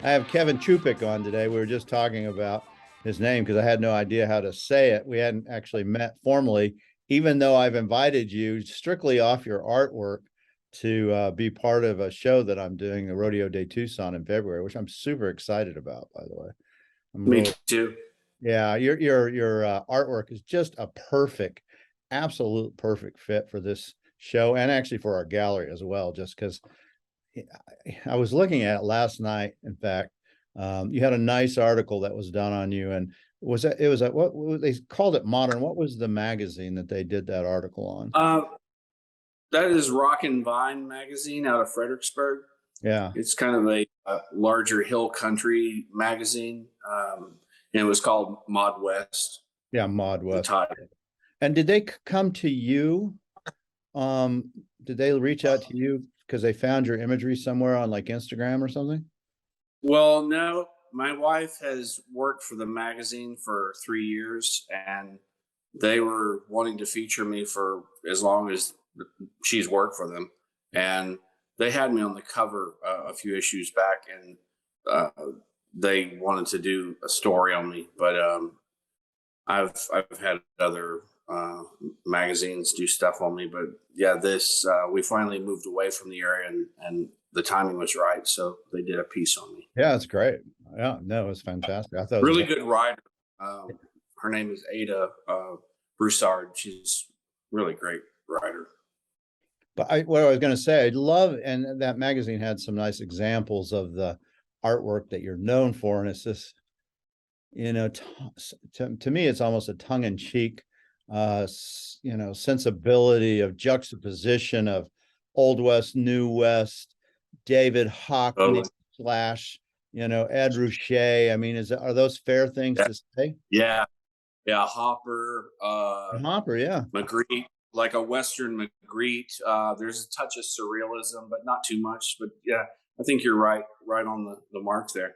I have Kevin Chupik on today. We were just talking about his name because I had no idea how to say it. We hadn't actually met formally, even though I've invited you strictly off your artwork to be part of a show that I'm doing, the Rodeo Day Tucson in February, which I'm super excited about, by the way. I'm Me really, too. yeah, your artwork is just a perfect, absolute perfect fit for this show and actually for our gallery as well, just because I was looking at it last night. In fact, you had a nice article that was done on you, and it was a, what they called it modern. What was the magazine that they did that article on? Uh, that is Rock and Vine magazine out of Fredericksburg. Yeah, It's kind of a larger hill country magazine, and it was called Mod West. yeah, Mod The West. title. And did they come to you? Did they reach out to you because they found your imagery somewhere on like Instagram or something? Well, no, my wife has worked for the magazine for 3 years, and they were wanting to feature me for as long as she's worked for them, and they had me on the cover a few issues back, and uh, they wanted to do a story on me, but I've had other magazines do stuff on me, but yeah, this we finally moved away from the area, and the timing was right, so they did a piece on me. Yeah, it's great. Yeah, no, it was fantastic. I thought it was Really great. good writer. Her name is Ada Broussard. She's really great writer. But what I was going to say, I love, and that magazine had some nice examples of the artwork that you're known for, and it's this, to me, it's almost a tongue-in-cheek, sensibility of juxtaposition of Old West, New West, David Hockney Totally. slash, Ed Ruscha. I mean, are those fair things Yeah. to say? Yeah. Yeah. Hopper, Hopper, yeah. Magritte, like a Western Magritte. There's a touch of surrealism, but not too much. But yeah, I think you're right on the mark there.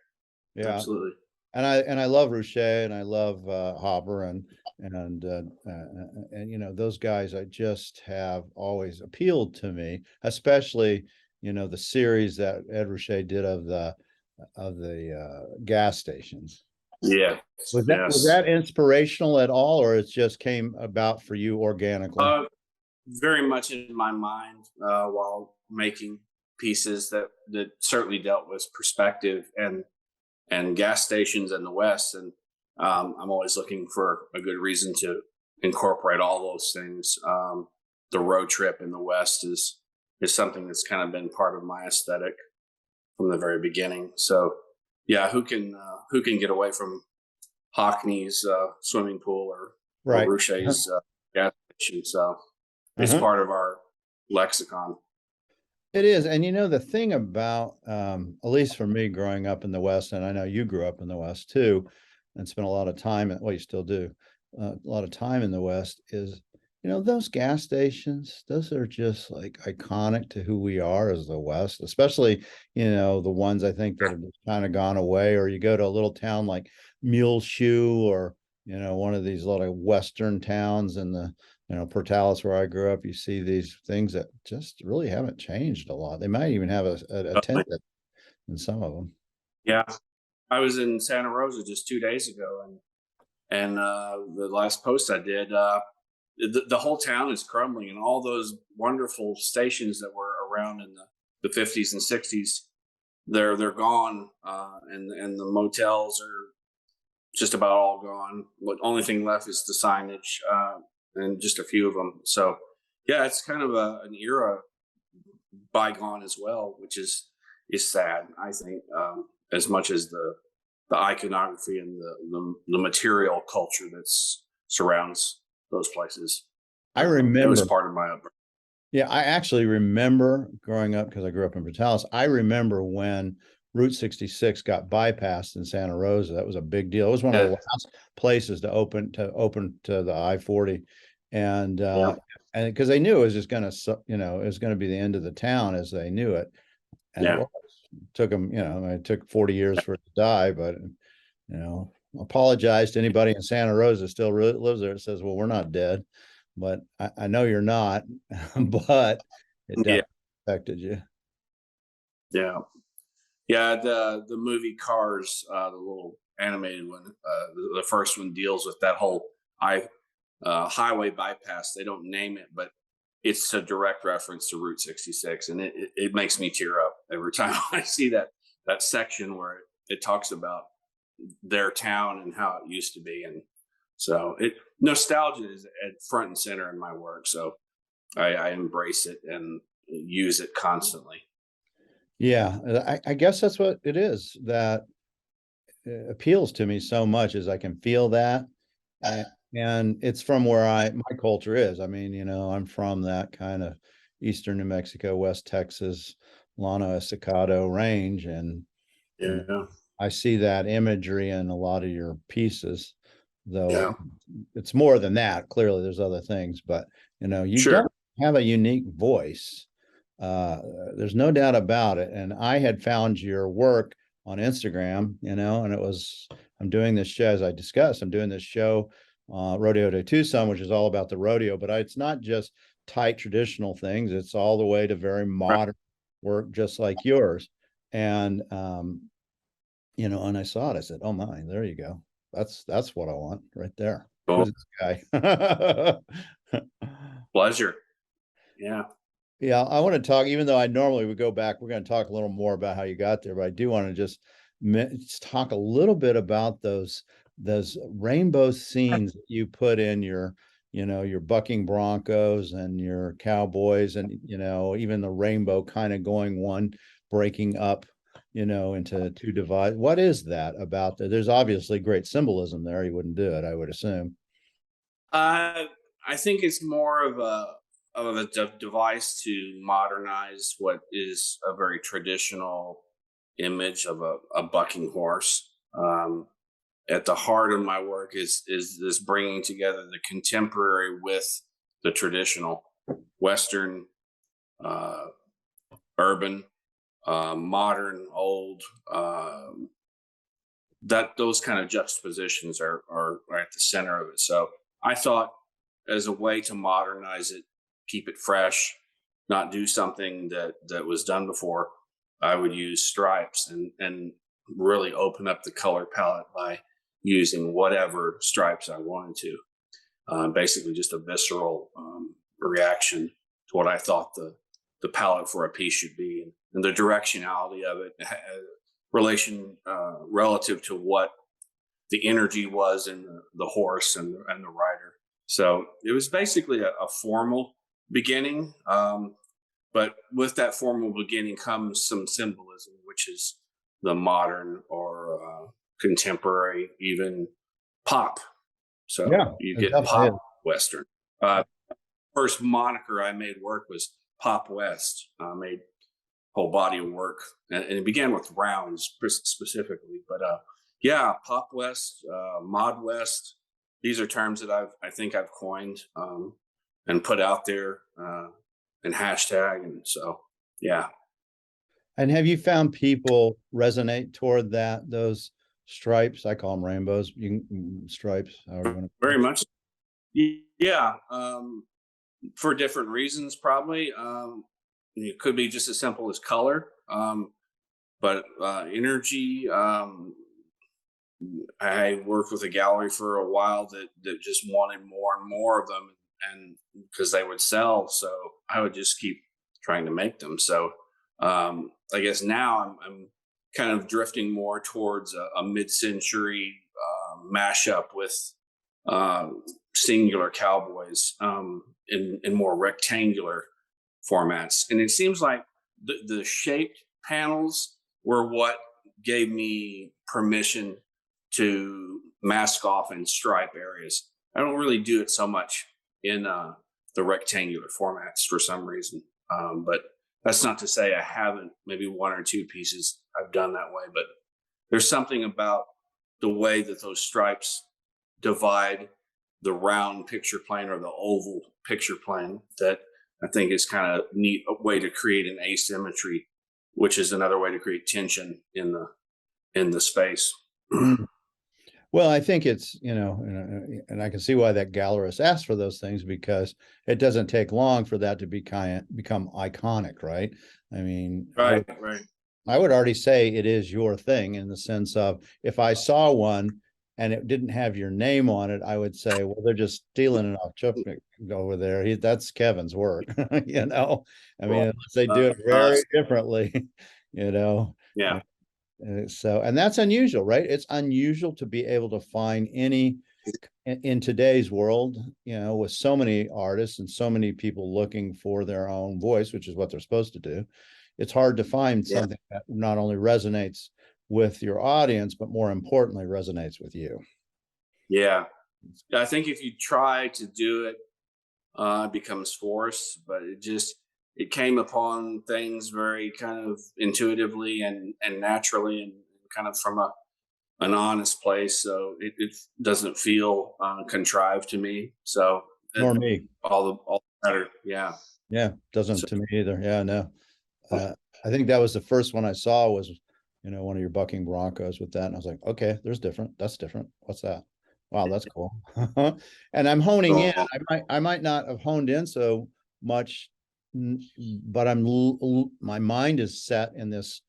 Yeah. Absolutely. And I love Ruscha and I love Hopper and those guys I just have always appealed to me, especially the series that Ed Ruscha did of the gas stations. Yeah. Was Yes. that inspirational at all, or it just came about for you organically? Very much in my mind while making pieces that certainly dealt with perspective and gas stations in the West. And I'm always looking for a good reason to incorporate all those things. The road trip in the West is something that's kind of been part of my aesthetic from the very beginning. So yeah, who can get away from Hockney's swimming pool or Right. Ruscha's gas station? So it's Uh-huh. part of our lexicon. It is. And the thing about, at least for me growing up in the West, and I know you grew up in the West too, and spent a lot of time, well, you still do, a lot of time in the West is, those gas stations, those are just like iconic to who we are as the West, especially, the ones I think that have just kind of gone away, or you go to a little town like Muleshoe or, one of these little Western towns in the Portales, where I grew up, you see these things that just really haven't changed a lot. They might even have a tent in some of them. Yeah, I was in Santa Rosa just 2 days ago, and the last post I did, the whole town is crumbling, and all those wonderful stations that were around in the 50s and 60s, they're gone, and the motels are just about all gone. The only thing left is the signage, and just a few of them. So yeah, it's kind of an era bygone as well, which is sad. I think as much as the iconography and the material culture that's surrounds those places. I It was remember, part of my upbringing. yeah, I actually remember growing up because I grew up in Portales. I remember when Route 66 got bypassed in Santa Rosa. That was a big deal. It was one of the Yeah, last places to open to the I-40. And yeah, and because they knew it was just going to, it was going to be the end of the town as they knew it. And it yeah. was. Took them, it took 40 years for it to die, but apologize to anybody in Santa Rosa still lives there. It says, well, we're not dead, but I know you're not, but it Yeah, definitely affected you. yeah. Yeah, the movie Cars, the little animated one, the first one deals with that whole I highway bypass. They don't name it, but it's a direct reference to Route 66, and it makes me tear up every time I see that section where it talks about their town and how it used to be, and so it nostalgia is at front and center in my work. So I embrace it and use it constantly. Yeah, I guess that's what it is that appeals to me so much is I can feel that. And it's from where my culture is. I mean, I'm from that kind of eastern New Mexico, West Texas, Llano Estacado range. And, you know, Yeah, I see that imagery in a lot of your pieces, though yeah, it's more than that. Clearly, there's other things, but you sure. don't have a unique voice. Uh, there's no doubt about it. And I had found your work on Instagram, and I'm doing this show, as I discussed, I'm doing this show, Rodeo to Tucson, which is all about the rodeo, but it's not just tight traditional things. It's all the way to very Right. modern work, just like yours. And, and I saw it, I said, oh my, there you go. That's what I want right there. Cool. Who's this guy? Pleasure. Yeah. Yeah, I want to talk, even though I normally would go back, we're going to talk a little more about how you got there, but I do want to just talk a little bit about those rainbow scenes that you put in your bucking broncos and your cowboys, and even the rainbow kind of going one breaking up, into two divides. What is that about? There's obviously great symbolism there. You wouldn't do it, I would assume. Uh, I think it's more of a device to modernize what is a very traditional image of a bucking horse. At the heart of my work is this bringing together the contemporary with the traditional, Western, uh, urban, modern, old. That those kind of juxtapositions are at the center of it. So I thought, as a way to modernize it, keep it fresh, not do something that was done before, I would use stripes and really open up the color palette by using whatever stripes I wanted to. Basically, just a visceral reaction to what I thought the palette for a piece should be, and the directionality of it, relation relative to what the energy was in the horse and the rider. So it was basically a formal beginning, but with that formal beginning comes some symbolism, which is the modern or contemporary, even pop. So Yeah, you it get definitely pop is. Western. Uh, First moniker I made work was Pop West. I made whole body of work, and it began with rounds specifically. But yeah, Pop West, Mod West. These are terms that I think I've coined and put out there and hashtag, and so yeah, And have you found people resonate toward those stripes? I call them rainbows. Stripes, however you want very to. much. Yeah, for different reasons, probably. It could be just as simple as color, but energy. I worked with a gallery for a while that just wanted more and more of them, and because they would sell, so I would just keep trying to make them. So I guess now I'm kind of drifting more towards a mid-century mashup with uh, singular cowboys in more rectangular formats, and it seems like the shaped panels were what gave me permission to mask off and stripe areas. I don't really do it so much in the rectangular formats for some reason. But that's not to say I haven't. Maybe one or two pieces I've done that way, but there's something about the way that those stripes divide the round picture plane or the oval picture plane that I think is kind of neat a way to create an asymmetry, which is another way to create tension in the space. Mm. Well, I think it's, and I can see why that gallerist asked for those things, because it doesn't take long for that to become iconic, right? I mean, Right, right. I would already say it is your thing, in the sense of, if I saw one and it didn't have your name on it, I would say, well, they're just stealing it off Chupik over there. That's Kevin's work, you know. I mean, Well, unless they do uh, it uh, very differently, you know. yeah, So, and that's unusual, right? It's unusual to be able to find any in today's world, you know, with so many artists and so many people looking for their own voice, which is what they're supposed to do. It's hard to find yeah, something that not only resonates with your audience, but more importantly, resonates with you. yeah. I think if you try to do it, it becomes forced. But it came upon things very kind of intuitively and naturally, and kind of from an honest place. So it doesn't feel contrived to me. So Nor me. all the better. Yeah. Yeah, So doesn't to me either. Yeah, no. uh, I think that was the first one I saw was, you know, one of your bucking Broncos with that. And I was like, okay, there's different. That's different. What's that? Wow, that's cool. And I'm honing in. so, I might not have honed in so much, but my mind is set in this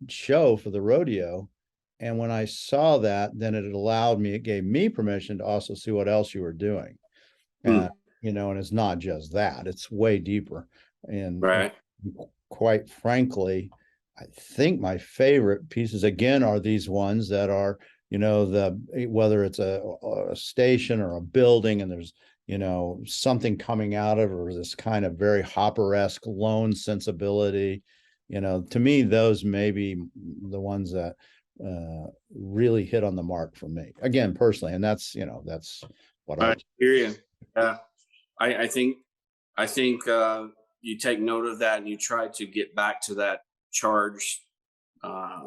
show for the rodeo. And when I saw that, then it gave me permission to also see what else you were doing. hmm, And, you know, and it's not just that, it's way deeper. And right. quite frankly, I think my favorite pieces again are these ones that are, you know, whether it's a station or a building, and there's, you know, something coming out of, or this kind of very Hopper-esque lone sensibility. You know, to me, those may be the ones that really hit on the mark for me, again, personally. And that's, you know, that's what I I was. hear you. Yeah. I think you take note of that and you try to get back to that charged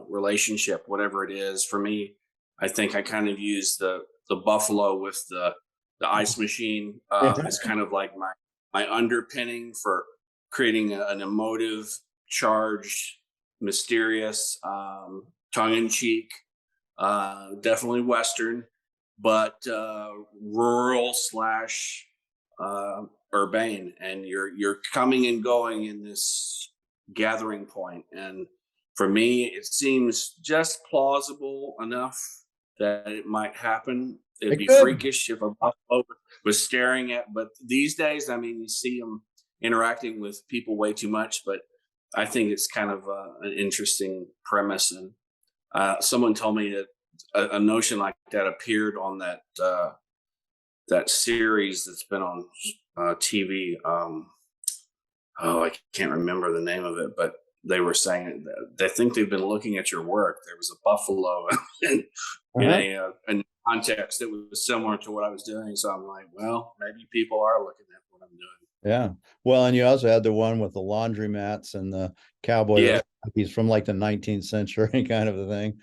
relationship, whatever it is. For me, I think I kind of use the buffalo with the ice machine as kind of like my underpinning for creating an emotive, charged, mysterious, tongue in cheek, definitely Western, but rural slash urbane, and you're coming and going in this gathering point. And for me, it seems just plausible enough that it might happen. It'd It be could. freakish if a buffalo was staring at, but these days, I mean, you see them interacting with people way too much. But I think it's kind of an interesting premise. And someone told me that a notion like that appeared on that series that's been on TV. Oh, I can't remember the name of it, but they were saying that they think they've been looking at your work. There was a buffalo in Uh-huh. a context that was similar to what I was doing. So I'm like, well, maybe people are looking at what I'm doing. Yeah. Well, and you also had the one with the laundromats and the cowboy that Yeah, looked like he's from like the 19th century kind of a thing.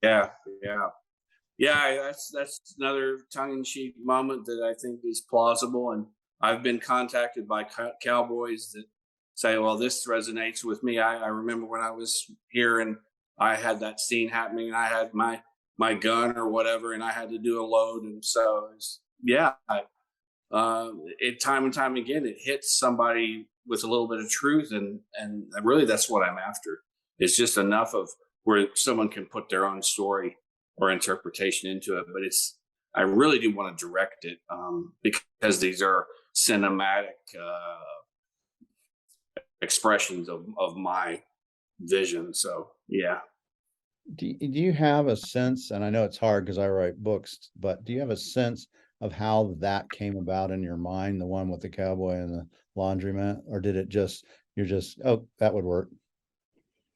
yeah, yeah. Yeah, that's another tongue-in-cheek moment that I think is plausible, and I've been contacted by cowboys that say, "Well, this resonates with me. I remember when I was here and I had that scene happening, and I had my gun or whatever, and I had to do a load, and so yeah, it time and time again, it hits somebody with a little bit of truth, and really that's what I'm after. It's just enough of where someone can put their own story or interpretation into it, but I really do want to direct it because these are cinematic expressions of my vision. So yeah. Do you have a sense, and I know it's hard because I write books, but do you have a sense of how that came about in your mind, the one with the cowboy and the laundromat? Or did it just, you're just, oh, that would work?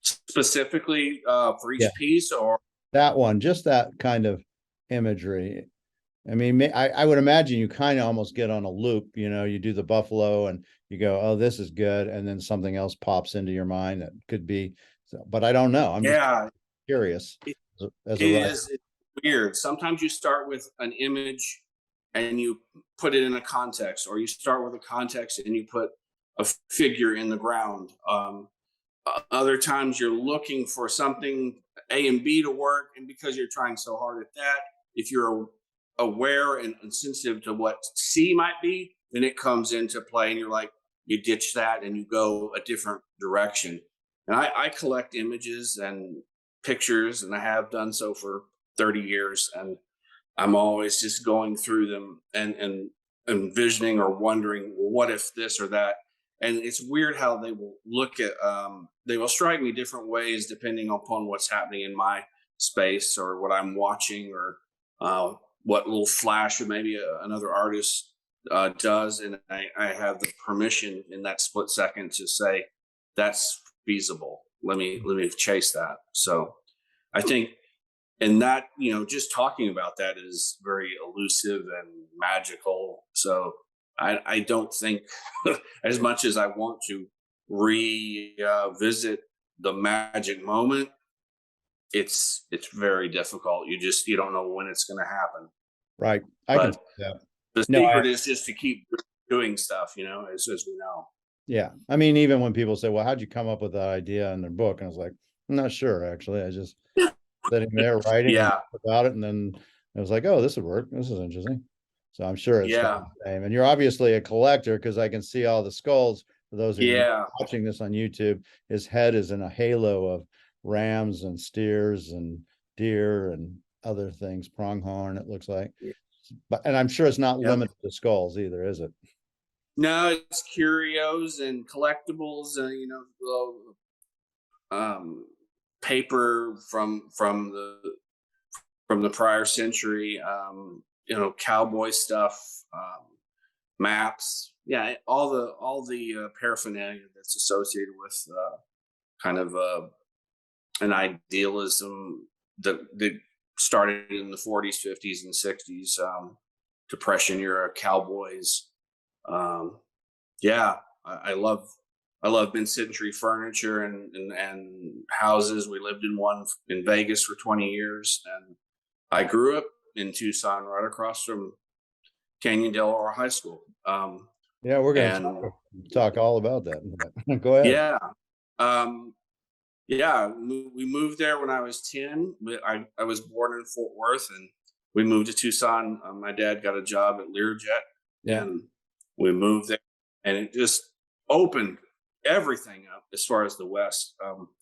Specifically for Yeah, each piece, or that one, just that kind of imagery. I mean, I would imagine you kind of almost get on a loop, you know, you do the buffalo and you go, oh, this is good. And then something else pops into your mind that could be, so, but I don't know. I'm just yeah, curious it as a writer. is it's weird. Sometimes you start with an image and you put it in a context, or you start with a context and you put a figure in the ground. Other times you're looking for something A and B to work, and because you're trying so hard at that, if you're aware and sensitive to what C might be, then it comes into play, and you're like, you ditch that and you go a different direction. And I collect images and pictures, and I have done so for 30 years. And I'm always just going through them and envisioning or wondering, well, what if this or that? And it's weird how they will look at, they will strike me different ways depending upon what's happening in my space or what I'm watching, or what little flash of maybe another artist does. And I have the permission in that split second to say, that's feasible. Let me chase that. So I think, and that, just talking about that is very elusive and magical. So I don't think as much as I want to revisit the magic moment, it's very difficult. You don't know when it's going to happen. Right. I can But see that. the No, secret is just to keep doing stuff, as we know. yeah. I mean, even when people say, well, how'd you come up with that idea in their book? And I was like, I'm not sure, actually. I just sitting there writing and Yeah, about it. And then I was like, oh, this would work. This is interesting. So I'm sure it's got yeah, the same. And you're obviously a collector because I can see all the skulls. For those of you yeah, watching this on YouTube, his head is in a halo of rams and steers and deer and other things, pronghorn, it looks like. yeah. But and I'm sure it's not Yep. limited to skulls either, is it? No, it's curios and collectibles, little, um, paper from the prior century, cowboy stuff, maps. Yeah, all the paraphernalia that's associated with kind of an idealism that started in the 40s, 50s, and 60s, Depression era cowboys. Um, yeah, I love mid-century furniture and houses. We lived in one in Vegas for 20 years, and I grew up in Tucson, right across from Canyon Del Oro High School. Yeah, we're going to And talk all about that. Go ahead. yeah, um, yeah, we moved there when I was 10. I was born in Fort Worth, and we moved to Tucson. My dad got a job at Learjet, Yeah. and we moved there, and it just opened everything up as far as the West.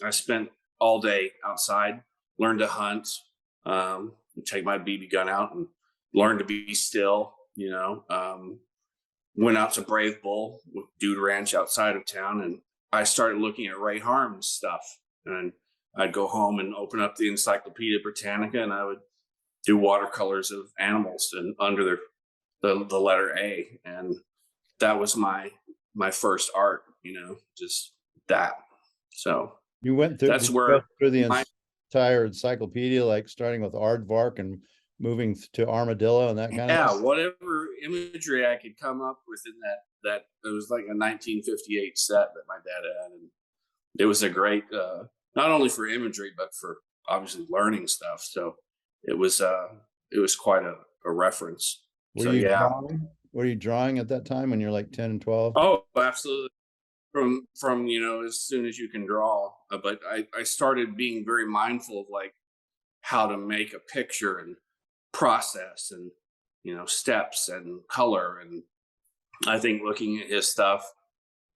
I spent all day outside, learned to hunt, take my BB gun out and learn to be still. Went out to Brave Bull with Dude Ranch outside of town, and I started looking at Ray Harm's stuff. And I'd go home and open up the Encyclopedia Britannica, and I would do watercolors of animals and under the letter A, and that was my first art. Just that. So You went through, that's did you go where through the my entire encyclopedia, like starting with aardvark and moving to armadillo and that kind of yeah, thing? whatever imagery I could come up with in that it was like a 1958 set that my dad had, and it was a great not only for imagery but for obviously learning stuff. So it was quite a reference. Were So you yeah. drawing? Were you drawing at that time when you're like 10 and 12? Oh, absolutely. From as soon as you can draw. But I started being very mindful of like how to make a picture and process and steps and color. And I think looking at his stuff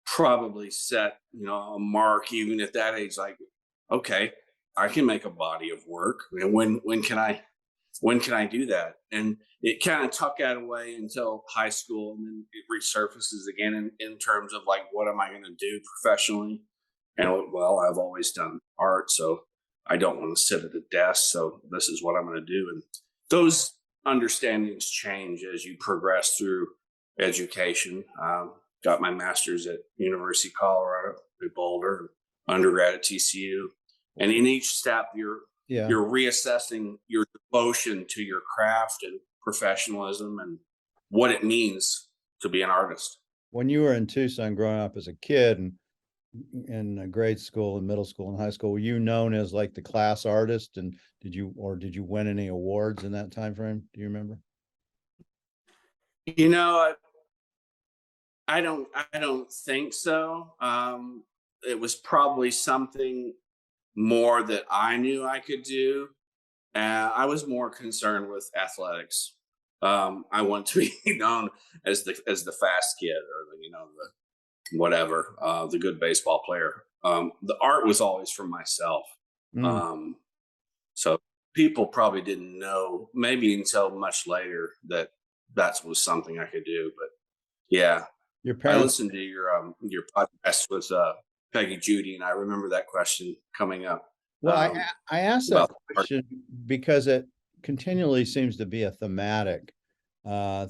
probably set a mark even at that age, like, okay, I can make a body of work. And when can I do that? And it kind of tucked that away until high school, and then it resurfaces again in terms of like, what am I going to do professionally? And well, I've always done art, so I don't want to sit at a desk. So this is what I'm going to do. And those understandings change as you progress through education. Got my master's at University of Colorado at Boulder, undergrad at TCU, and in each step, Yeah. you're reassessing your devotion to your craft and professionalism and what it means to be an artist. When you were in Tucson growing up as a kid and in grade school and middle school and high school, were you known as like the class artist? And did you win any awards in that time frame? Do you remember? You know, I don't think so. It was probably something more that I knew I could do. I was more concerned with athletics. I want to be known as the fast kid, or the whatever, the good baseball player. the art was always for myself. Mm. Um, so people probably didn't know, maybe until much later, that that was something I could do. But yeah, Your I parents. listened to your podcast with Peggy Judy, and I remember that question coming up Well, I asked that about art. question because it continually seems to be a thematic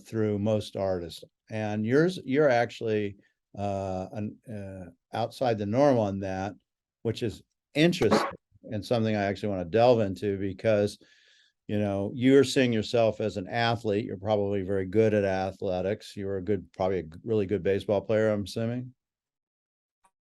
through most artists, and you're actually outside the norm on that, which is interesting and something I actually want to delve into because you're seeing yourself as an athlete. You're probably very good at athletics. You were probably a really good baseball player, I'm assuming.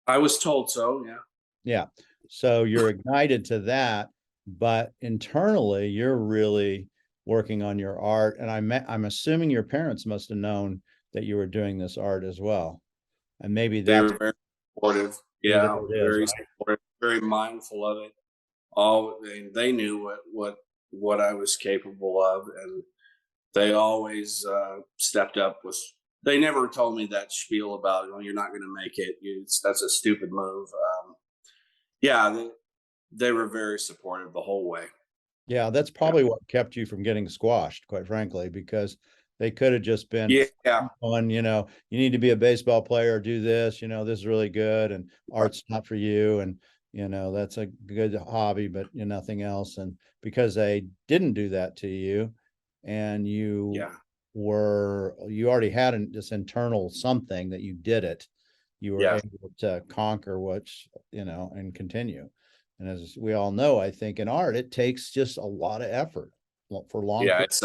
I was told so. Yeah. Yeah. So you're ignited to that, but internally you're really working on your art. And I'm assuming your parents must have known that you were doing this art as well. And maybe They that's were very supportive. maybe there Yeah, it is, very right? supportive, very mindful of it. All they knew what I was capable of, and they always stepped up with. They never told me that spiel about, oh, you're not going to make it. That's a stupid move. Yeah, they were very supportive the whole way. Yeah, that's Yeah, probably what kept you from getting squashed, quite frankly, because they could have just been yeah, on, you need to be a baseball player, do this, this is really good, and art's not for you, and that's a good hobby, but nothing else. And because they didn't do that to you, and yeah, you already had this internal something that you did it, you were yeah, able to conquer and continue. And as we all know, I think in art, it takes just a lot of effort for long yeah. periods.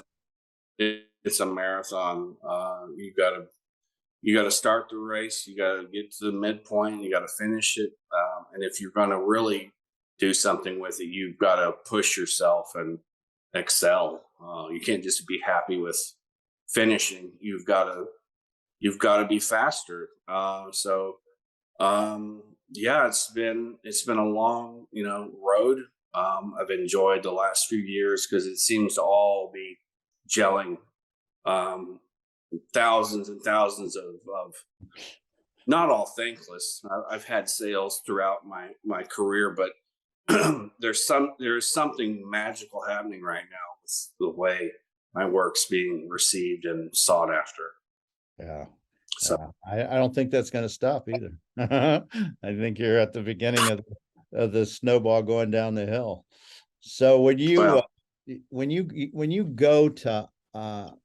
It's a marathon. You got to start the race. You got to get to the midpoint. You got to finish it. And if you're going to really do something with it, you've got to push yourself and excel. You can't just be happy with finishing. You've got to be faster. Yeah, it's been a long road. I've enjoyed the last few years because it seems to all be gelling. Um, Thousands and thousands of not all thankless. I've had sales throughout my career, but there's something magical happening right now with the way my work's being received and sought after. Yeah. So Yeah. I don't think that's going to stop either. I think you're at the beginning of the snowball going down the hill. So well, when you go to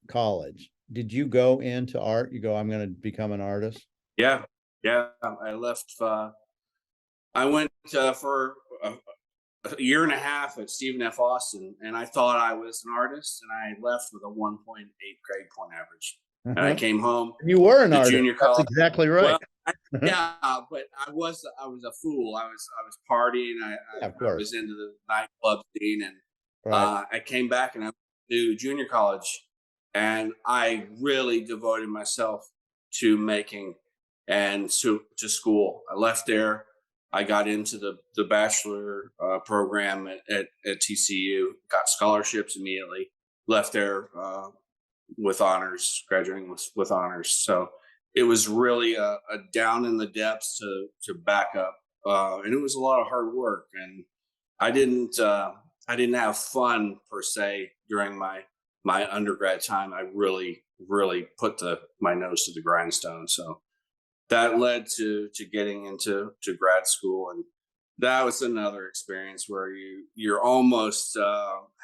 college, did you go into art? You go, I'm going to become an artist? yeah, yeah. I left. I went for a year and a half at Stephen F. Austin, and I thought I was an artist, and I left with a 1.8 grade point average. And I came home You were an to artist. junior That's college. exactly right. Well, yeah, but I was a fool. I was partying. I, Yeah, I of I course. was into the nightclub scene, and Right. I came back and I went to junior college, and I really devoted myself to making and to school. I left there. I got into the bachelor program at TCU. Got scholarships immediately. Left there with honors, graduating with honors. So it was really a down in the depths to back up, and it was a lot of hard work. And I didn't uh, I didn't have fun per se during my undergrad time. I really put my nose to the grindstone. So that led to getting into grad school, and that was another experience where you're almost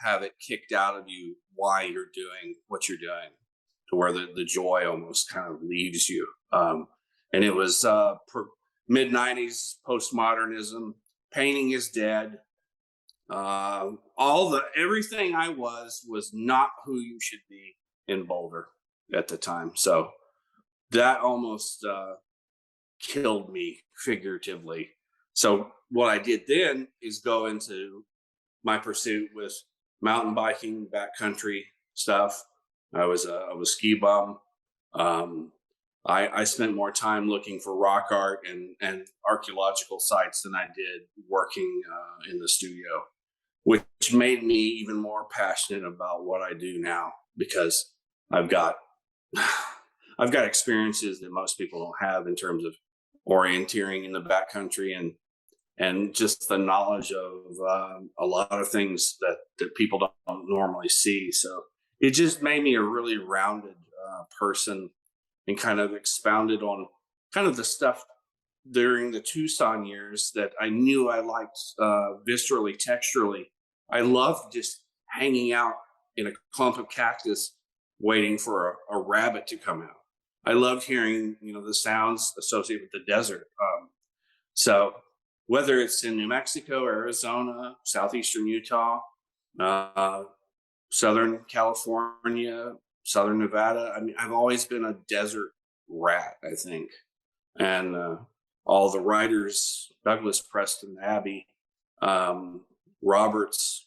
have it kicked out of you why you're doing what you're doing, to where the joy almost kind of leaves you. And it was mid 90s postmodernism. Painting is dead. All the everything I was not who you should be in Boulder at the time. So that almost killed me figuratively. So what I did then is go into my pursuit with mountain biking, backcountry stuff. I was ski bum. Um, I spent more time looking for rock art and archaeological sites than I did working in the studio, which made me even more passionate about what I do now because I've got I've got experiences that most people don't have in terms of orienteering in the backcountry, and and just the knowledge of a lot of things that people don't normally see. So it just made me a really rounded person, and kind of expounded on kind of the stuff during the Tucson years that I knew I liked viscerally, texturally. I loved just hanging out in a clump of cactus waiting for a rabbit to come out. I loved hearing, the sounds associated with the desert. So whether it's in New Mexico, Arizona, southeastern Utah, uh, Southern California, Southern Nevada, I mean, I've always been a desert rat, I think. And all the writers, Douglas Preston, Abbey, Roberts,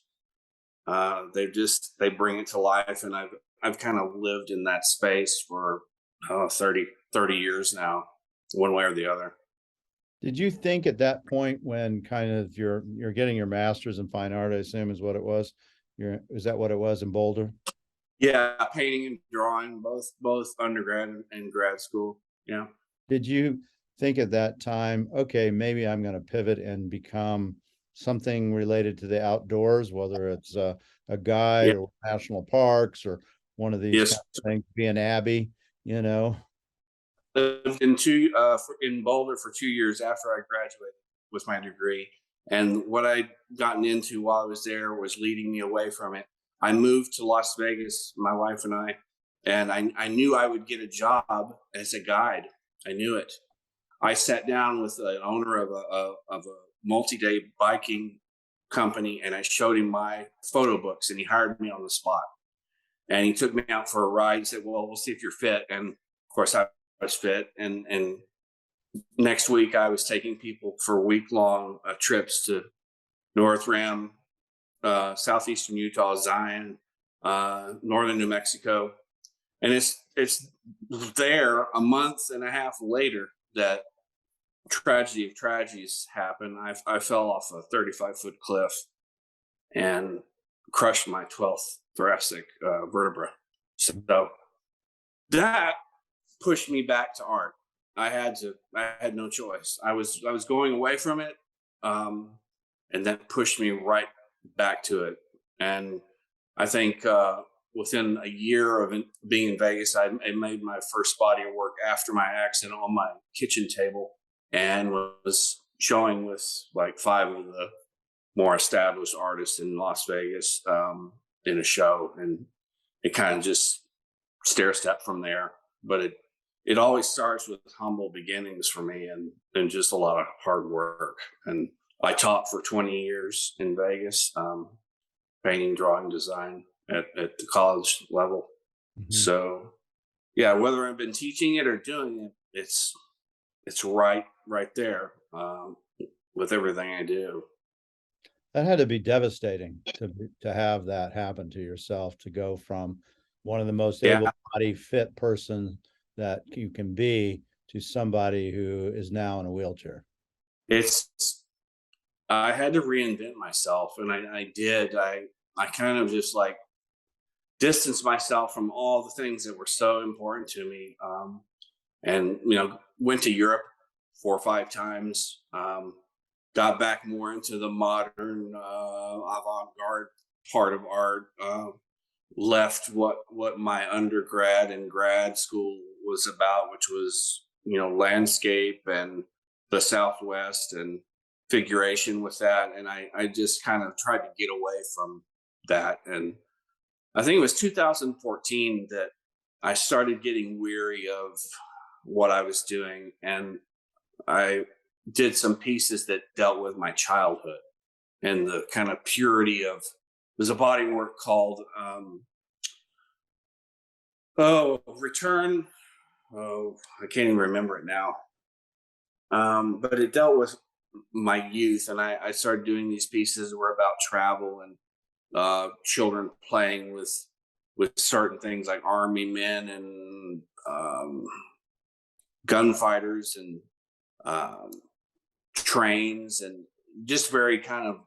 they bring it to life, and I've kind of lived in that space for 30 years now, one way or the other. Did you think at that point, when kind of you're getting your master's in fine art, I assume is what it was? Is that what it was in Boulder? Yeah, painting and drawing, both undergrad and grad school. Yeah. Did you think at that time, okay, maybe I'm going to pivot and become something related to the outdoors, whether it's a guide Yeah. or national parks or one of these Yes. kind of things, be an abbey, you know? Lived in Boulder for 2 years after I graduated with my degree, and what I'd gotten into while I was there was leading me away from it. I moved to Las Vegas, my wife and I knew I would get a job as a guide. I knew it. I sat down with the owner of a multi-day biking company, and I showed him my photo books, and he hired me on the spot. And he took me out for a ride. He said, "Well, we'll see if you're fit." And of course, I was fit. And next week, I was taking people for week-long trips to North Rim, southeastern Utah, Zion, northern New Mexico, and it's there a month and a half later that tragedy of tragedies happened. I fell off a 35-foot cliff and crushed my 12th thoracic vertebra. So that pushed me back to art. I had no choice. I was going away from it, and that pushed me right back to it. And I think within a year of being in Vegas, I made my first body of work after my accident on my kitchen table, and was showing with like 5 of the more established artists in Las Vegas in a show, and it kind of just stair step from there. But it always starts with humble beginnings for me, and just a lot of hard work. And I taught for 20 years in Vegas, painting, drawing, design at the college level. Mhm. So yeah, whether I've been teaching it or doing it, it's right there with everything I do. That had to be devastating to have that happen to yourself, to go from one of the most Yeah, able-bodied, fit person that you can be to somebody who is now in a wheelchair. it's I had to reinvent myself, and I did. I kind of just like distanced myself from all the things that were so important to me, and went to Europe 4 or 5 times. Got back more into the modern avant-garde part of art. Left what my undergrad and grad school was about, which was landscape and the Southwest and figuration with that, and I just kind of tried to get away from that. And I think it was 2014 that I started getting weary of what I was doing, and I did some pieces that dealt with my childhood and the kind of purity of. There's a body work called Return. Oh, I can't even remember it now. But it dealt with my youth, and I started doing these pieces that were about travel and children playing with certain things like army men and gunfighters and um, trains, and just very kind of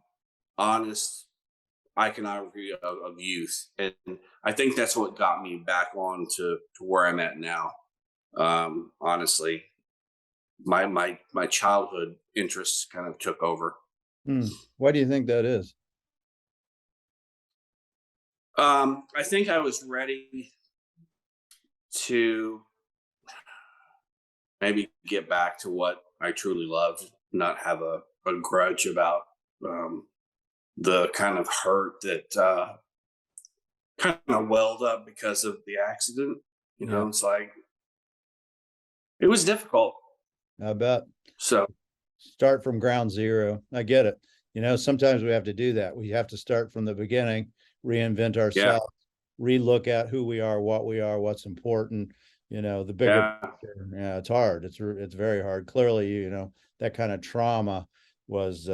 honest iconography of youth. And I think that's what got me back on to where I'm at now. Honestly, my childhood interests kind of took over. Why do you think that is? I think I was ready to maybe get back to what I truly loved, not have a grudge about um, the kind of hurt that kind of welled up because of the accident. Yeah, It's like it was difficult. I bet. So Start from ground zero. I get it. Sometimes we have to do that. We have to start from the beginning, reinvent yeah, ourselves, relook at who we are, what's important, the bigger yeah, picture. Yeah, it's hard. It's very hard. Clearly, that kind of trauma was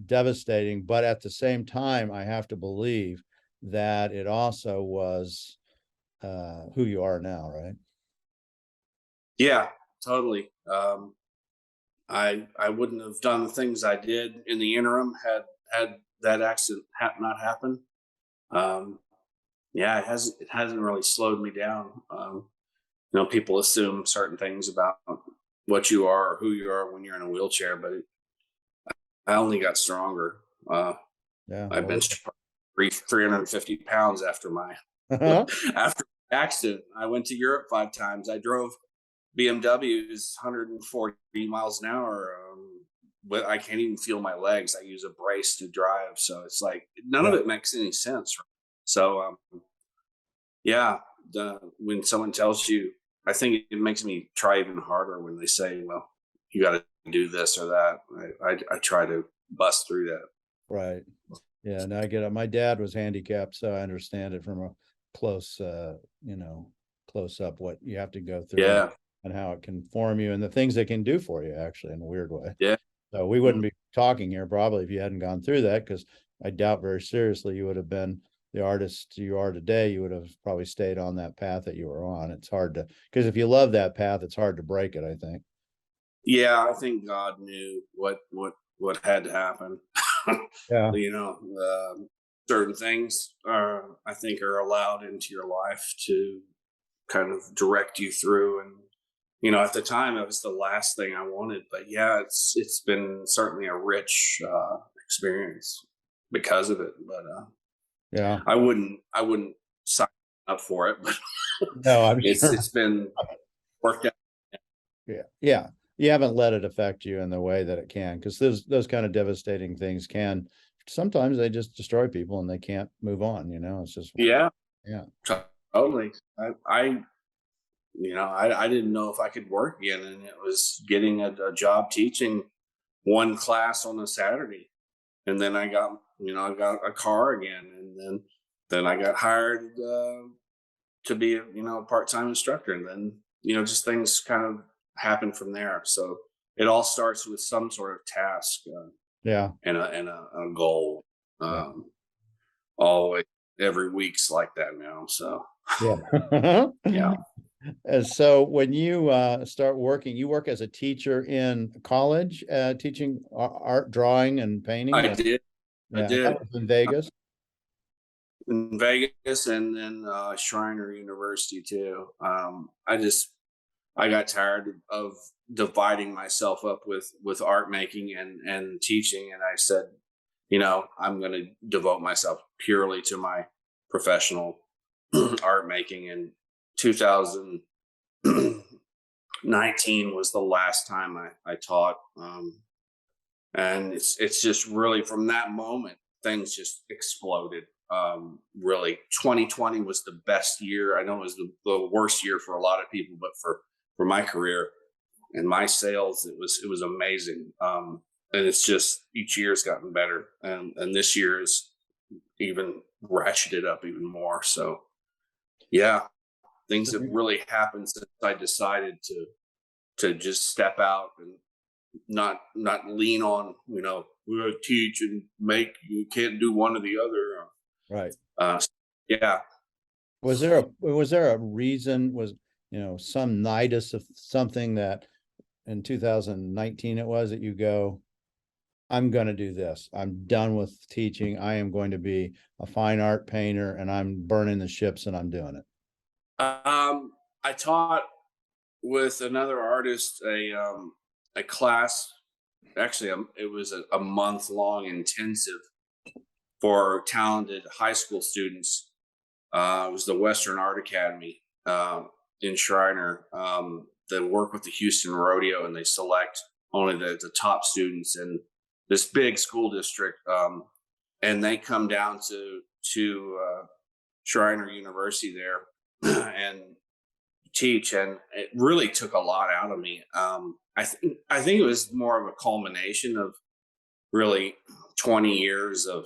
devastating, but at the same time, I have to believe that it also was who you are now, right? yeah, totally. I wouldn't have done the things I did in the interim had that accident not happened. Um, yeah, it hasn't really slowed me down. People assume certain things about what you are or who you are when you're in a wheelchair, but I only got stronger. Yeah. I Well, benched 350 pounds after my after the accident. I went to Europe 5 times. I drove BMWs 140 miles an hour. But I can't even feel my legs. I use a brace to drive, so it's like none of yeah. it makes any sense. So yeah, when someone tells you, I think it makes me try even harder when they say, "Well, you got to do this or that." I try to bust through that. Right. Yeah, no, I get it. My dad was handicapped, so I understand it from a close, close up what you have to go through Yeah, and how it can form you and the things it can do for you, actually, in a weird way. yeah, So we wouldn't mm, be talking here probably if you hadn't gone through that, because I doubt very seriously you would have been the artist you are today. You would have probably stayed on that path that you were on. It's hard to, because if you love that path, it's hard to break it, I think. yeah. I think God knew what had to happen. Yeah. Certain things are, I think, are allowed into your life to kind of direct you through. And at the time, it was the last thing I wanted. But yeah, it's been certainly a rich experience because of it. But Yeah. I wouldn't sign up for it. But No, I'm it's sure. it's been worked out. Yeah. Yeah. You haven't let it affect you in the way that it can, because those kind of devastating things can sometimes they just destroy people and they can't move on, It's just Yeah, yeah. totally. I didn't know if I could work again, and it was getting a job teaching one class on a Saturday, and then I got a car again, and then I got hired to be a part time instructor, and then just things kind of happen from there. So it all starts with some sort of task Yeah. and a goal. Yeah. Um, Always every week's like that now. So Yeah. yeah, And so when you start working, you work as a teacher in college, teaching art, drawing, and painting. I did. I Yeah, and that did. was in Vegas. In Vegas and then Shriner University too. I got tired of dividing myself up with art making and teaching, and I said, I'm going to devote myself purely to my professional art making. In 2019 was the last time I taught, and it's just really from that moment things just exploded. Really, 2020 was the best year. I know it was the worst year for a lot of people, but for my career and my sales, it was amazing. And it's just each year's gotten better, and this year is even ratcheted up even more. So yeah, things So, have really happened since I decided to just step out and not lean on, we're gonna teach and make, you can't do one or the other. right. Uh, yeah. Was there a reason, was, some nidus of something that in 2019 it was that you go, I'm going to do this. I'm done with teaching. I am going to be a fine art painter and I'm burning the ships and I'm doing it. I taught with another artist a class actually, it was a month long intensive for talented high school students. It was the Western Art Academy in Shriner. They work with the Houston Rodeo, and they select only the top students in this big school district, and they come down to Shriner University there and teach, and it really took a lot out of me. I think it was more of a culmination of really 20 years of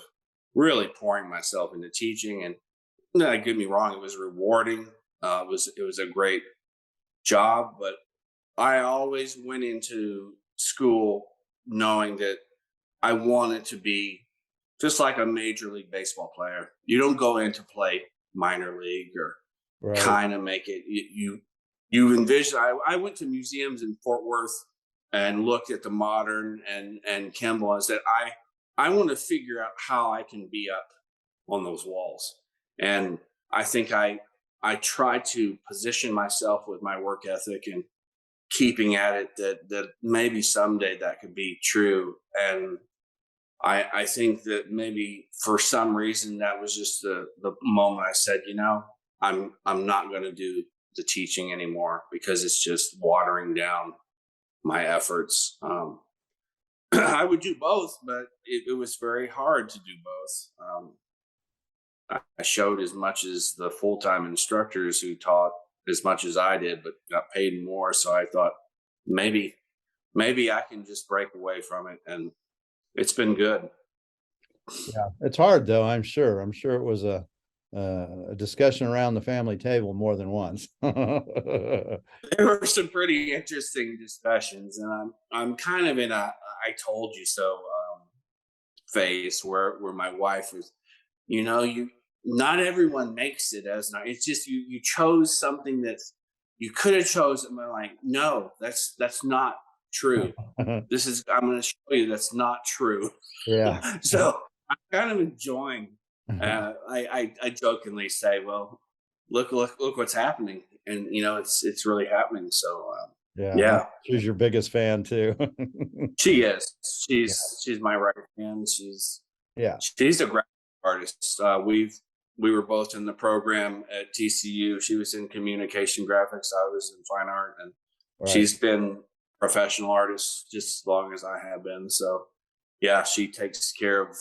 really pouring myself into teaching. And no, get me wrong, it was rewarding. It was a great job, but I always went into school knowing that I wanted to be just like a major league baseball player. You don't go in to play minor league or Right. kind of make it. You envision. I went to museums in Fort Worth and looked at the modern and Kimball and said, I want to figure out how I can be up on those walls. And I think I try to position myself with my work ethic and keeping at it, that maybe someday that could be true. And I think that maybe for some reason that was just the moment I said, I'm not going to do the teaching anymore because it's just watering down my efforts. I would do both, but it was very hard to do both. I showed as much as the full time instructors who taught as much as I did, but got paid more. So I thought maybe maybe I can just break away from it, and it's been good. Yeah, it's hard though, I'm sure. I'm sure it was a discussion around the family table more than once. There were some pretty interesting discussions, and I'm kind of in a "I told you so" phase where my wife was, you not everyone makes it as not. It's just you chose something that you could have chosen. I'm like, no, that's not true. I'm going to show you that's not true. Yeah. So I'm kind of enjoying. I jokingly say, well, look what's happening, and it's really happening. So Yeah, yeah, she's your biggest fan too. she is. Yeah, She's my right hand. yeah, She's a graphic artist. We were both in the program at TCU. She was in communication graphics. I was in fine art, and right. she's been professional artist just as long as I have been. So yeah, she takes care of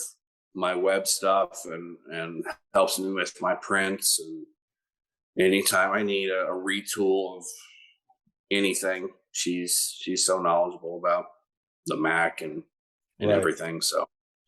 my web stuff and helps me with my prints. And anytime I need a retool of anything, she's so knowledgeable about the Mac and Right. everything. So Well,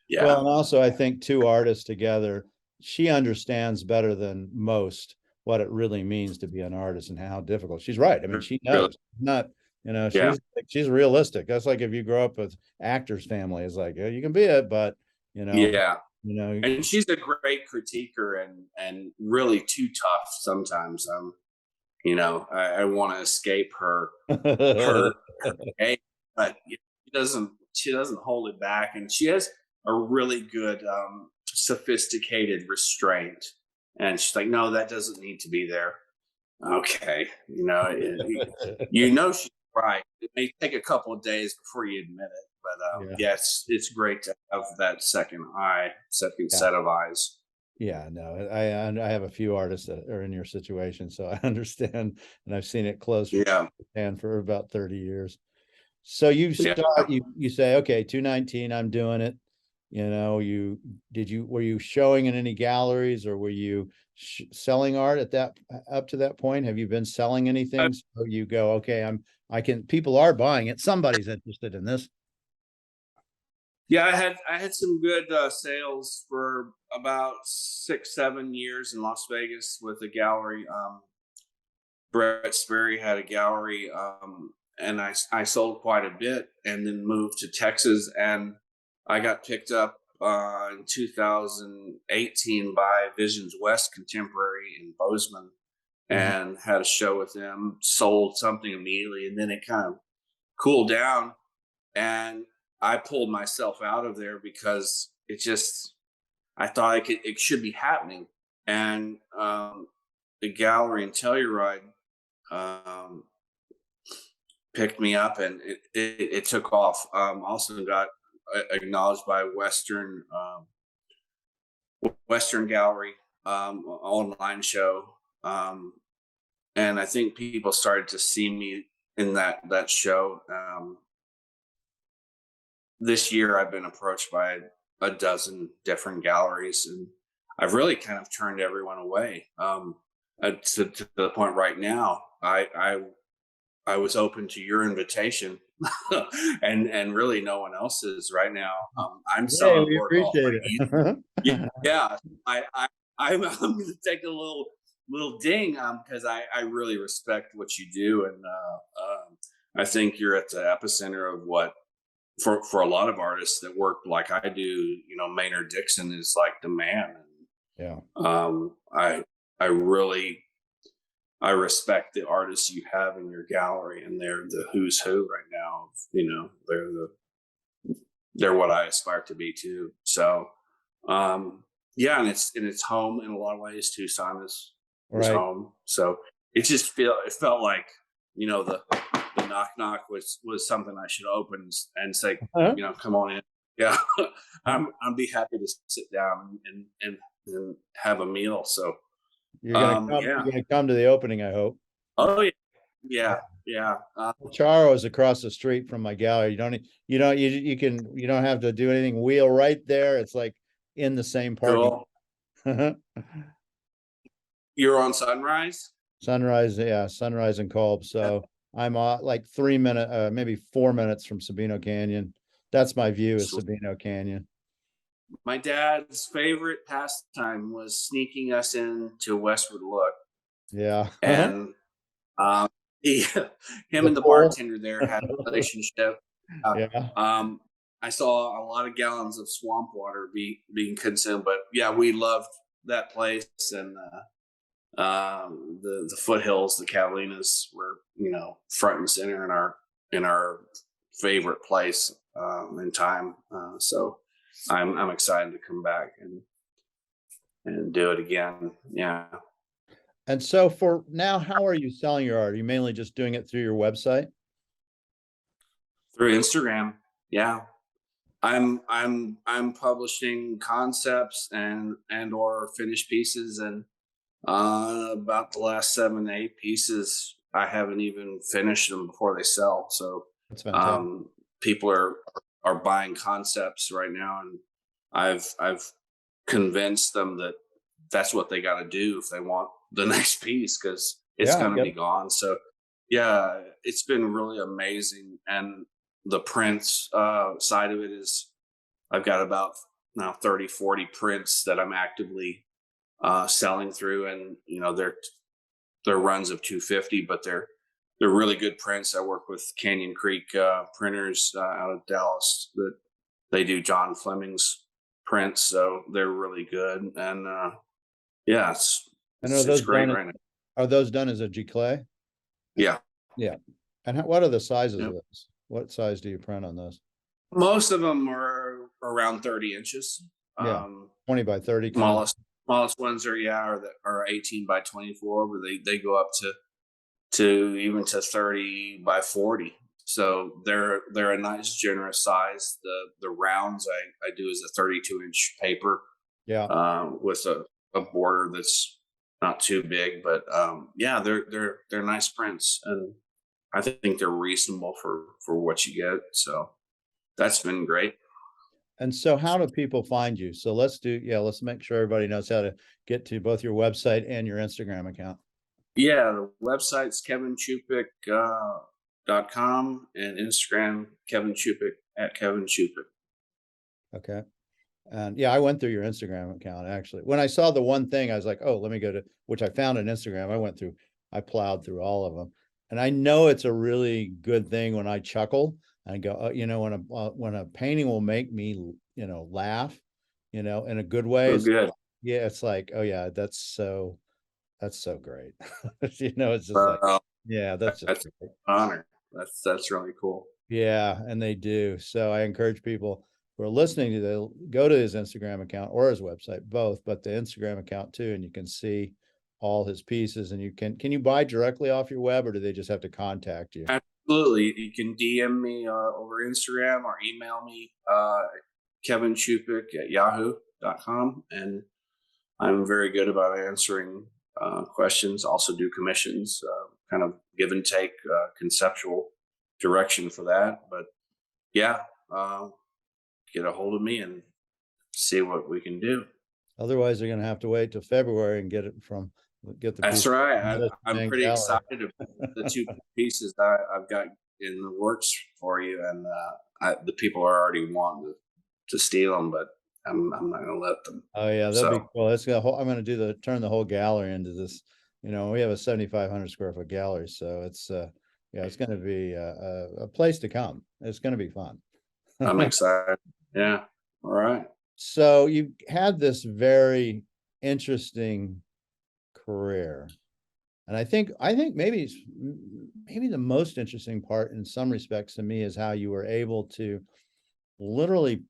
yeah, and also I think two artists together, she understands better than most what it really means to be an artist and how difficult. She's right. I mean, she really, knows. Not, yeah. she's realistic. That's like if you grow up with actors' family, it's like, yeah, you can be it, but you know, Yeah, you know, and she's a great critiquer and really too tough sometimes. I want to escape her game, but she doesn't hold it back, and she has a really good sophisticated restraint. And she's like, no, that doesn't need to be there. Okay, she's right. It may take a couple of days before you admit it, but Yeah. yeah, it's great to have that second Yeah. set of eyes. Yeah, no, I have a few artists that are in your situation, so I understand, and I've seen it close Yeah, and for about 30 years. So you yeah. start, you say, okay, 219, I'm doing it. Were you showing in any galleries, or were you selling art at that up to that point? Have you been selling anything? So you go, okay, people are buying it. Somebody's interested in this. Yeah, I had some good sales for about 6 7 years in Las Vegas with a gallery. Brett Sperry had a gallery, and I sold quite a bit, and then moved to Texas, and I got picked up in 2018 by Visions West Contemporary in Bozeman, Mhm. and had a show with them. Sold something immediately, and then it kind of cooled down, and I pulled myself out of there because I thought it should be happening. And the gallery in Telluride, um, picked me up, and it took off. Also got acknowledged by Western Gallery, online show, and I think people started to see me in that show. This year, I've been approached by a dozen different galleries, and I've really kind of turned everyone away. To the point right now, I was open to your invitation, and really no one else's right now. I'm Hey, selling we work all appreciate pretty easy. it. Yeah, I'm going to take a little ding, because I really respect what you do, and I think you're at the epicenter of what, for a lot of artists that work like I do. Maynard Dixon is like the man. Yeah. I really, I respect the artists you have in your gallery, and they're the who's who right now. They're what I aspire to be too. So, yeah, and it's home in a lot of ways. Tucson is Right. home. So it felt like, the knock knock was something I should open and say, Huh? come on in. Yeah, I'd be happy to sit down and have a meal. So, yeah. You're gonna come to the opening, I hope. Oh yeah, yeah, yeah. Charo is across the street from my gallery. You don't have to do anything. Wheel right there. It's like in the same parking. Cool. You're on Sunrise. Sunrise, yeah, Sunrise and Kolb. So I'm like 3 minute, maybe 4 minutes from Sabino Canyon. That's my view is Sabino Canyon. My dad's favorite pastime was sneaking us into Westwood Look, Yeah. and um, he, him The and the pool. bartender there had a relationship. Yeah. I saw a lot of gallons of swamp water being consumed, but yeah, we loved that place, and the foothills, the Catalinas, were front and center in our favorite place in time. So I'm excited to come back and do it again. Yeah. And so for now, how are you selling your art? Are you mainly just doing it through your website? Through Instagram. Yeah. I'm publishing concepts and or finished pieces, and about the last 7 8 pieces, I haven't even finished them before they sell. So That's fantastic. people are buying concepts right now, and I've convinced them that that's what they got to do if they want the next piece, because it's Yeah, I going to get be it. gone. So yeah, it's been really amazing. And the prints side of it is, I've got about now 30 40 prints that I'm actively selling through, and they're runs of 250, but they're really good prints. I work with Canyon Creek printers out of Dallas, that they do John Fleming's prints, so they're really good. And yeah, And are it's those great done, right now. are those done as a Giclée? Yeah, Yeah. And what are the sizes yeah. of those? What size do you print on those? Most of them are around 30 inches. Yeah. 20 by 30 kind of. Smallest ones are 18 by 24, but they go up to even to 30 by 40. So they're a nice generous size. The rounds I do is a 32-inch paper, Yeah. with a border that's not too big, but yeah, they're nice prints, and I think they're reasonable for what you get. So that's been great. And so how do people find you? So let's make sure everybody knows how to get to both your website and your Instagram account. Yeah, the website's kevinchupik.com, and Instagram Kevin Chupik at Kevin Chupik. Okay. And yeah, I went through your Instagram account actually. When I saw the one thing, I was like, oh, let me go to, which I found on Instagram. I plowed through all of them. And I know it's a really good thing when I chuckle and go, when a painting will make me, laugh, in a good way. So good. Yeah, it's like, oh yeah, that's so great. It's just like, Well, yeah, that's just that's great. an honor. That's really cool. Yeah, and they do. So I encourage people who are listening go to his Instagram account or his website, both, but the Instagram account too, and you can see all his pieces. And can you buy directly off your web, or do they just have to contact you? absolutely. You can DM me over Instagram or email me, Kevin Chupik at yahoo.com. And I'm very good about answering questions, also do commissions, kind of give and take conceptual direction for that. But yeah, uh, get a hold of me and see what we can do. Otherwise, they're gonna have to wait till February and get the That's piece right. from Madison I'm Bank pretty Gallery. excited about the two pieces I've got in the works for you, and the people are already wanting to steal them, but I'm not going to let them. Oh, yeah, that'll be So cool. I'm gonna turn the whole gallery into this, we have a 7,500 square foot gallery, so yeah, it's gonna be a place to come. It's gonna be fun. I'm excited. Yeah. All right. So you had this very interesting career. And I think maybe the most interesting part in some respects to me is how you were able to literally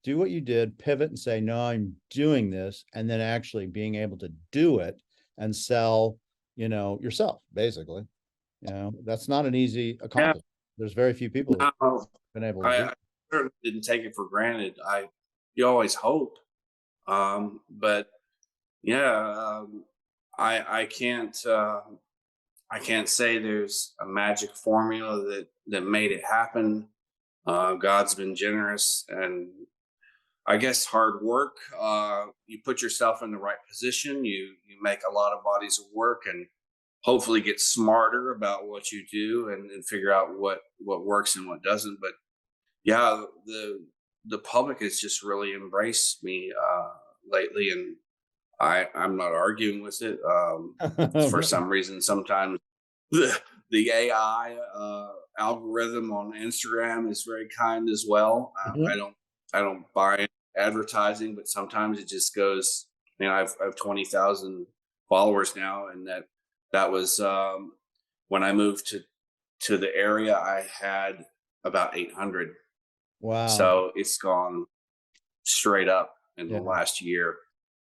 do what you did, pivot and say, no, I'm doing this, and then actually being able to do it and sell, yourself, basically. That's not an easy Yeah. accomplishment. There's very few people who've No, been able to do I certainly didn't take it for granted. You always hope, but yeah, I can't say there's a magic formula that made it happen. God's been generous, and I guess hard work. You put yourself in the right position. You make a lot of bodies of work, and hopefully get smarter about what you do, and figure out what works and what doesn't. But yeah, the public has just really embraced me lately, and I'm not arguing with it. For it. some reason, sometimes the the AI algorithm on Instagram is very kind as well. I don't buy advertising, but sometimes it just goes. I have 20,000 followers now, and that was when I moved to the area. I had about 800, Wow. so it's gone straight up in the Yeah. last year,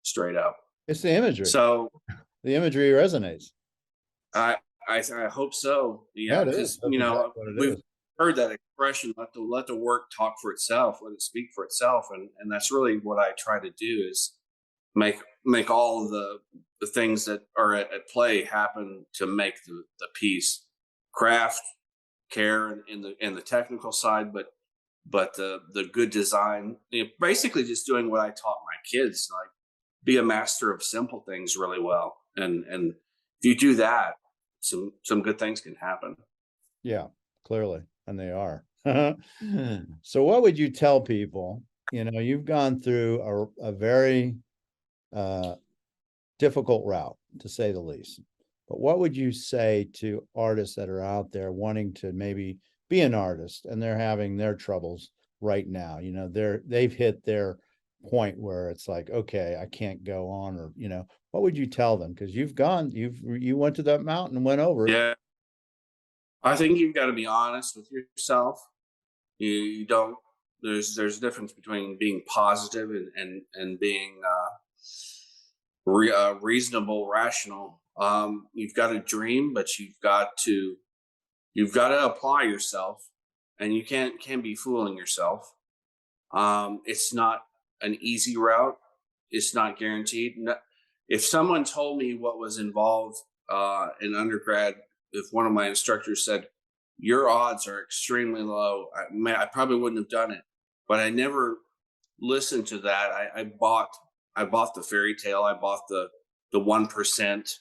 straight up. It's the imagery. So The imagery resonates. I I hope so. Yeah, Yeah, it is. because That's exactly what it we've is. heard that expression, let the work talk for itself, let it speak for itself, and that's really what I try to do is make all of the things that are at play happen to make the piece. Craft, care in the technical side, but the good design, basically just doing what I taught my kids, like be a master of simple things really well. And if you do that, some good things can happen. Yeah, clearly, and they are. So what would you tell people? You've gone through a very uh, difficult route, to say the least. But what would you say to artists that are out there wanting to maybe be an artist and they're having their troubles right now? They've hit their point where it's like, okay, I can't go on, or what would you tell them? Because you went to that mountain and went over it. Yeah, I think you've got to be honest with yourself. You don't. There's a difference between being positive and being reasonable, rational. You've got a dream, but you've got to apply yourself, and you can't be fooling yourself. It's not an easy route. It's not guaranteed. If someone told me what was involved in undergrad, if one of my instructors said your odds are extremely low, I probably wouldn't have done it. But I never listened to that. I bought the fairy tale. I bought the 1%.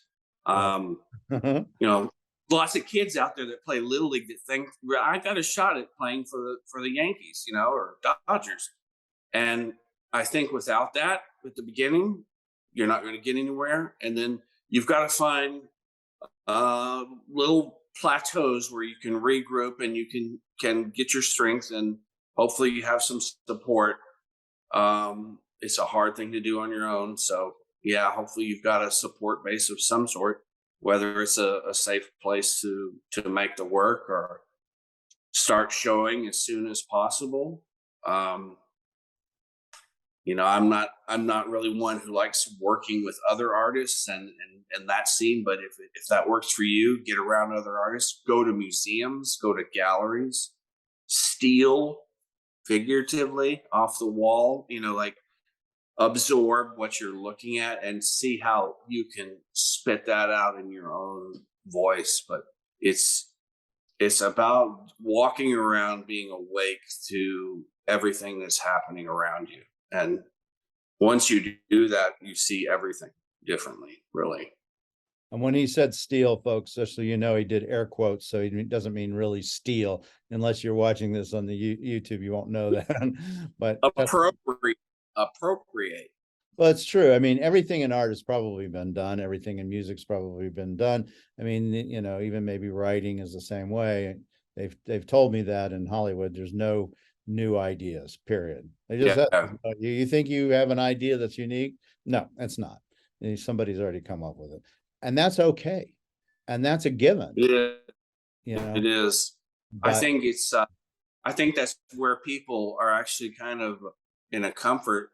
Yeah. Um, you know, lots of kids out there that play little league that think, "Well, I got a shot at playing for the Yankees, or Dodgers." And I think without that at the beginning, you're not going to get anywhere. And then you've got to find little plateaus where you can regroup and you can get your strength, and hopefully you have some support. It's a hard thing to do on your own. So yeah, hopefully you've got a support base of some sort, whether it's a safe place to make the work or start showing as soon as possible. Um, I'm not really one who likes working with other artists and that scene. But if that works for you, get around other artists, go to museums, go to galleries, steal figuratively off the wall, like absorb what you're looking at and see how you can spit that out in your own voice. But it's it's about walking around being awake to everything that's happening around you. And once you do that, you see everything differently, really. And when he said steal, folks, just so you know, he did air quotes, so he doesn't mean really steal. Unless you're watching this on the YouTube, you won't know that. But that's, Appropriate. well, it's true. I mean, everything in art has probably been done. Everything in music's probably been done. I mean, even maybe writing is the same way. They've told me that in Hollywood, there's no new ideas, period. They just Yeah. you think you have an idea that's unique? No, it's not. Somebody's already come up with it. And that's okay. And that's a given, Yeah, you it know. is. I But think it's I think that's where people are actually kind of in a comfort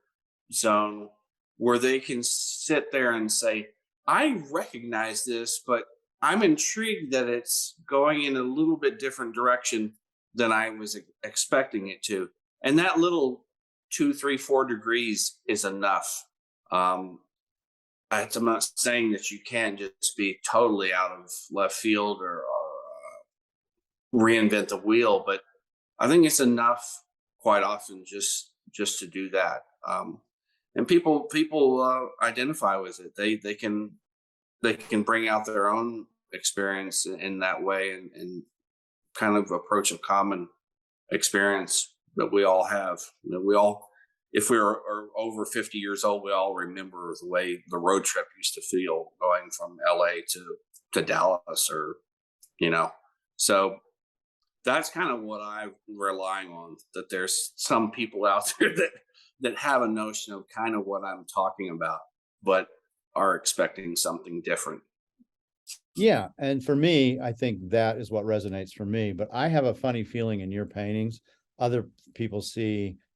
zone where they can sit there and say, I recognize this, but I'm intrigued that it's going in a little bit different direction than I was expecting it to. And that little 2, 3, 4 degrees is enough. Um, I'm not saying that you can't just be totally out of left field or reinvent the wheel, but I think it's enough quite often just to do that. And people identify with it. They can bring out their own experience in that way and kind of approach a common experience that we all have. We all, if we are over 50 years old, we all remember the way the road trip used to feel going from LA to Dallas you know, so that's kind of what I'm relying on, that there's some people out there that have a notion of kind of what I'm talking about, but are expecting something different. yeah, and for me, I think that is what resonates for me. But I have a funny feeling in your paintings, other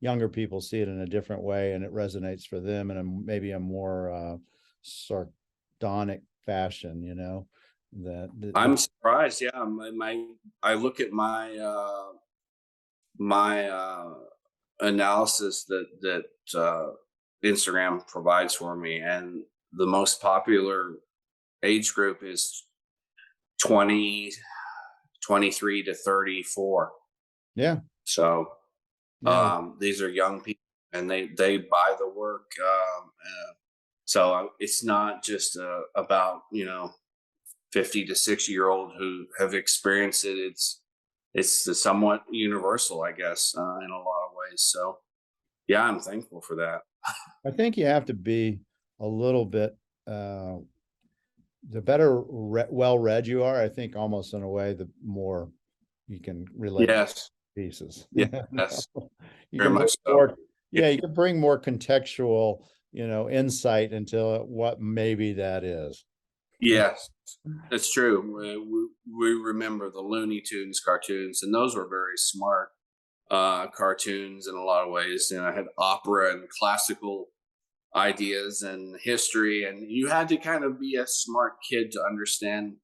younger people see it in a different way, and it resonates for them in maybe a more sardonic fashion, I'm surprised. Yeah, I look at my analysis that Instagram provides for me, and the most popular age group is 20, 23 to 34. yeah, So yeah. these are young people, and they buy the work. So it's not just about 50 to 60-year-old who have experienced it. It's somewhat universal, I guess, in a lot of ways. So yeah, I'm thankful for that. I think you have to be a little bit the better well read you are, I think almost in a way, the more you can relate to Yes, pieces. yes, You very can bring much so. more, yeah, you can bring more contextual, insight into what maybe that is. Yes, that's true. We remember the Looney Tunes cartoons, and those were very smart cartoons in a lot of ways. I had opera and classical ideas and history, and you had to kind of be a smart kid to understand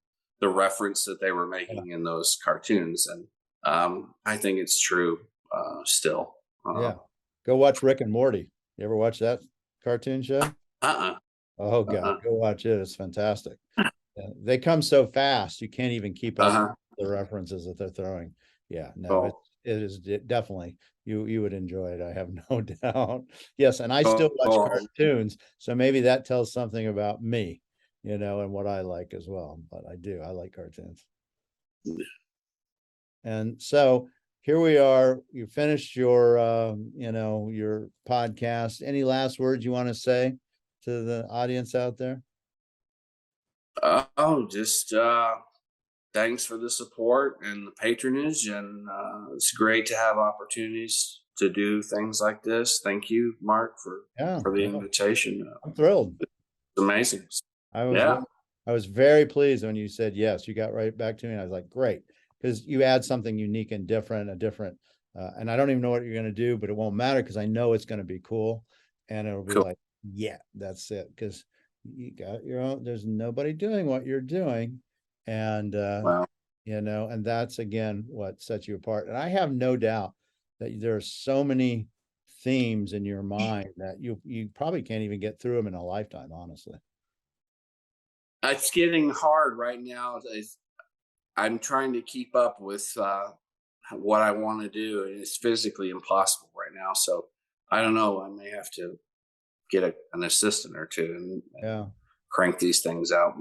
the reference that they were Yeah. making in those cartoons. And I think it's true still. Yeah. Go watch Rick and Morty. You ever watch that cartoon show? Uh-uh, Oh God, uh-uh, go watch it. It's fantastic. They come so fast, you can't even keep up with uh-huh. the references that they're throwing. Yeah, no, Oh, it is definitely, you would enjoy it. I have no doubt. Yes, and I still oh, watch oh, cartoons, so maybe that tells something about me, and what I like as well. But I like cartoons. And so here we are. You finished your podcast. Any last words you want to say to the audience out there? just thanks for the support and the patronage, and it's great to have opportunities to do things like this. Thank you, Mark, Yeah, for the yeah, invitation. I'm thrilled. It's amazing. I was Yeah. I was very pleased when you said yes. You got right back to me, and I was like, great, because you add something unique and different, and I don't even know what you're going to do, but it won't matter because I know it's going to be cool. and it'll be Cool. like, yeah, that's it. Because you got your own, there's nobody doing what you're doing. And Wow. and that's again what sets you apart. And I have no doubt that there are so many themes in your mind that you probably can't even get through them in a lifetime, honestly. It's getting hard right now. I'm trying to keep up with what I want to do, and it's physically impossible right now. So I don't know. I may have to get an assistant or two and Yeah. crank these things out.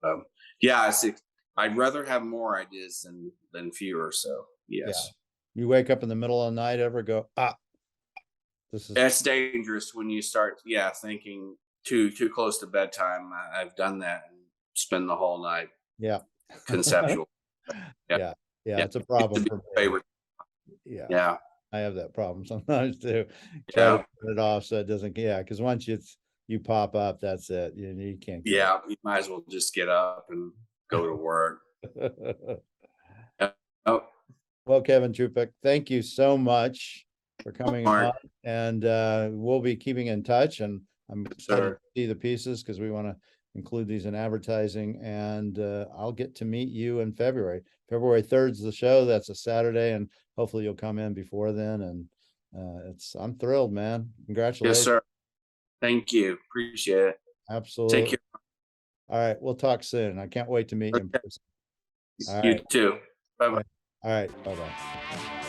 Um, yeah, I'd rather have more ideas than fewer. So Yeah. yes, You wake up in the middle of the night, ever go, this is, that's dangerous when you start, yeah, thinking too close to bedtime. I've done that and spend the whole night yeah. conceptual. Yeah, Yeah. Yeah. yeah. It's a Used to problem be for my me. favorite. Yeah. Yeah, I have that problem sometimes too. Try to yeah, turn it off so it doesn't, yeah, because once you pop up, that's it. You can't get yeah. You might as well just get up and go to work. it. Yeah. Oh, Well, Kevin Chupik, thank you so much for coming on, Mark, and we'll be keeping in touch. And I'm excited sir. to see the pieces because we want to include these in advertising. And I'll get to meet you in February. February 3rd is the show. That's a Saturday, and hopefully you'll come in before then. And I'm thrilled, man. Yes, Congratulations. sir. Thank you. Appreciate it. Take Absolutely. care. All right, we'll talk soon. I can't wait to meet you in Okay. person. All You right. too. Bye bye. All right. Bye bye.